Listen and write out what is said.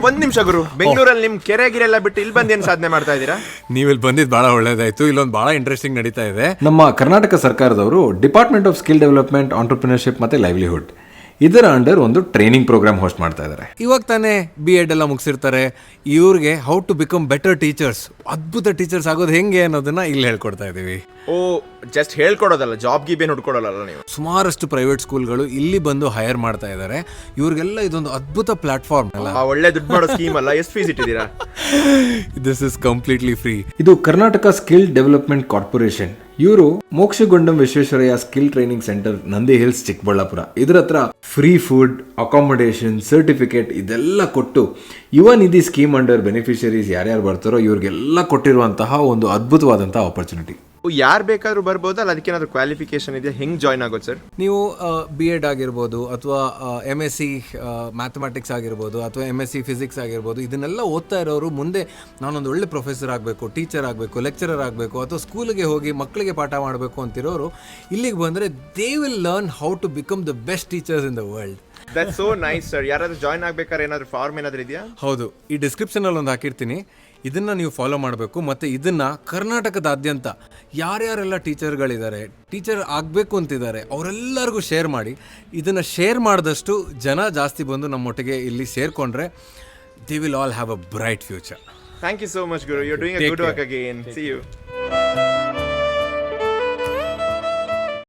ಒಂದ್ ನಿಮಿಷ ಗುರು, ಬೆಂಗಳೂರಲ್ಲಿ ನಿಮ್ ಕೆರೆ ಗಿರೆಲ್ಲ ಬಿಟ್ಟು ಇಲ್ಲಿ ಬಂದು ಏನ್ ಸಾಧನೆ ಮಾಡ್ತಾ ಇದ್ದೀರಾ? ನೀವು ಇಲ್ಲಿ ಬಂದಿದ್ದು ಭಾಳ ಒಳ್ಳೇದಾಯ್ತು. ಇಲ್ಲೊಂದು ಭಾಳ ಇಂಟ್ರೆಸ್ಟಿಂಗ್ ನಡೀತಾ ಇದೆ. ನಮ್ಮ ಕರ್ನಾಟಕ ಸರ್ಕಾರದವರು department of skill development, entrepreneurship ಮತ್ತು ಲೈವ್ಲಿಹುಡ್ ಇದರ ಅಂಡರ್ ಒಂದು ಟ್ರೈನಿಂಗ್ ಪ್ರೋಗ್ರಾಮ್ ಹೋಸ್ಟ್ ಮಾಡ್ತಾ ಇದ್ದಾರೆ. ಇವಾಗ ತಾನೇ BEd ಎಲ್ಲ ಮುಗಿಸಿರ್ತಾರೆ. ಇವ್ರಿಗೆ how to become better teachers, ಅದ್ಭುತ ಟೀಚರ್ಸ್ ಆಗೋದು ಹೆಂಗೆ ಅನ್ನೋದನ್ನ ಇಲ್ಲಿ ಹೇಳ್ಕೊಡ್ತಾ ಇದ್ದೀವಿ. ಓ, ಜಸ್ಟ್ ಹೇಳ್ಕೊಡೋದಲ್ಲ, ಜಾಬ್ ಗೀಬ್ ಹುಡ್ಕೊಡಲ್ಲ ನೀವು? ಸುಮಾರಷ್ಟು ಪ್ರೈವೇಟ್ ಸ್ಕೂಲ್ಗಳು ಇಲ್ಲಿ ಬಂದು ಹೈರ್ ಮಾಡ್ತಾ ಇದ್ದಾರೆ. ಇವ್ರಿಗೆಲ್ಲ ಇದೊಂದು ಅದ್ಭುತ ಪ್ಲಾಟ್ಫಾರ್ಮ್ ಅಲ್ಲ. ಒಳ್ಳೆ ದುಡ್ಡು ಮಾಡೋ ಸ್ಕೀಮ್ ಅಲ್ಲ. ಎಷ್ಟು ಫೀಸ್ ಇಟ್ಟಿದ್ದೀರಾ? This is completely free. ಇದು ಕರ್ನಾಟಕ ಸ್ಕಿಲ್ ಡೆವಲಪ್ಮೆಂಟ್ ಕಾರ್ಪೊರೇಷನ್. ಇವರು Mokshagundam Visvesvaraya skill training centre, Nandi Hills, Chikkaballapur. ಇದರ ಹತ್ರ ಫ್ರೀ ಫುಡ್, ಅಕಾಮಡೇಷನ್, ಸರ್ಟಿಫಿಕೇಟ್ ಇದೆಲ್ಲ ಕೊಟ್ಟು ಯುವ ನಿಧಿ ಸ್ಕೀಮ್ ಅಂಡರ್ ಬೆನಿಫಿಷರೀಸ್ ಯಾರ್ಯಾರು ಬರ್ತಾರೋ ಇವ್ರಿಗೆಲ್ಲ ಕೊಟ್ಟಿರುವಂತಹ ಒಂದು ಅದ್ಭುತವಾದಂತಹ ಆಪರ್ಚುನಿಟಿ. ಯಾರು ಬೇಕಾದ್ರೂ ಬರ್ಬೋದಲ್ಲ? ಅದಕ್ಕೇನಾದ್ರು ಕ್ವಾಲಿಫಿಕೇಶನ್ ಇದೆ? ಹೆಂಗ್ ಜಾಯ್ನ್ ಆಗೋದು ಸರ್? ನೀವು BEd ಆಗಿರ್ಬೋದು, ಅಥವಾ MSc ಮ್ಯಾಥಮೆಟಿಕ್ಸ್ ಆಗಿರ್ಬೋದು, ಅಥವಾ MSc ಫಿಸಿಕ್ಸ್ ಆಗಿರ್ಬೋದು, ಇದನ್ನೆಲ್ಲ ಓದ್ತಾ ಇರೋರು ಮುಂದೆ ನಾನೊಂದು ಒಳ್ಳೆ ಪ್ರೊಫೆಸರ್ ಆಗಬೇಕು, ಟೀಚರ್ ಆಗಬೇಕು, ಲೆಕ್ಚರರ್ ಆಗಬೇಕು, ಅಥವಾ ಸ್ಕೂಲಿಗೆ ಹೋಗಿ ಮಕ್ಕಳಿಗೆ ಪಾಠ ಮಾಡಬೇಕು ಅಂತಿರೋರು ಇಲ್ಲಿಗೆ ಬಂದರೆ they will learn how to become the best teachers in the world. That's so nice sir. ಯಾರಾದ್ರೂ ಜಾಯ್ನ್ ಆಗ್ಬೇಕಾದ್ರೆ ಏನಾದ್ರು ಫಾರ್ಮ್ ಏನಾದ್ರು ಇದೆಯಾ? ಹೌದು, ಈ ಡಿಸ್ಕ್ರಿಪ್ಷನಲ್ಲಿ ಒಂದು ಹಾಕಿರ್ತೀನಿ. ಇದನ್ನು ನೀವು ಫಾಲೋ ಮಾಡಬೇಕು. ಮತ್ತು ಇದನ್ನು ಕರ್ನಾಟಕದಾದ್ಯಂತ ಯಾರ್ಯಾರೆಲ್ಲ ಟೀಚರ್ಗಳಿದ್ದಾರೆ, ಟೀಚರ್ ಆಗಬೇಕು ಅಂತಿದ್ದಾರೆ, ಅವರೆಲ್ಲರಿಗೂ ಶೇರ್ ಮಾಡಿ. ಇದನ್ನು ಶೇರ್ ಮಾಡಿದಷ್ಟು ಜನ ಜಾಸ್ತಿ ಬಂದು ನಮ್ಮೊಟ್ಟಿಗೆ ಇಲ್ಲಿ ಸೇರಿಕೊಂಡ್ರೆ they will all have a bright future. Thank you so much, Guru. You're doing a good work again. See you.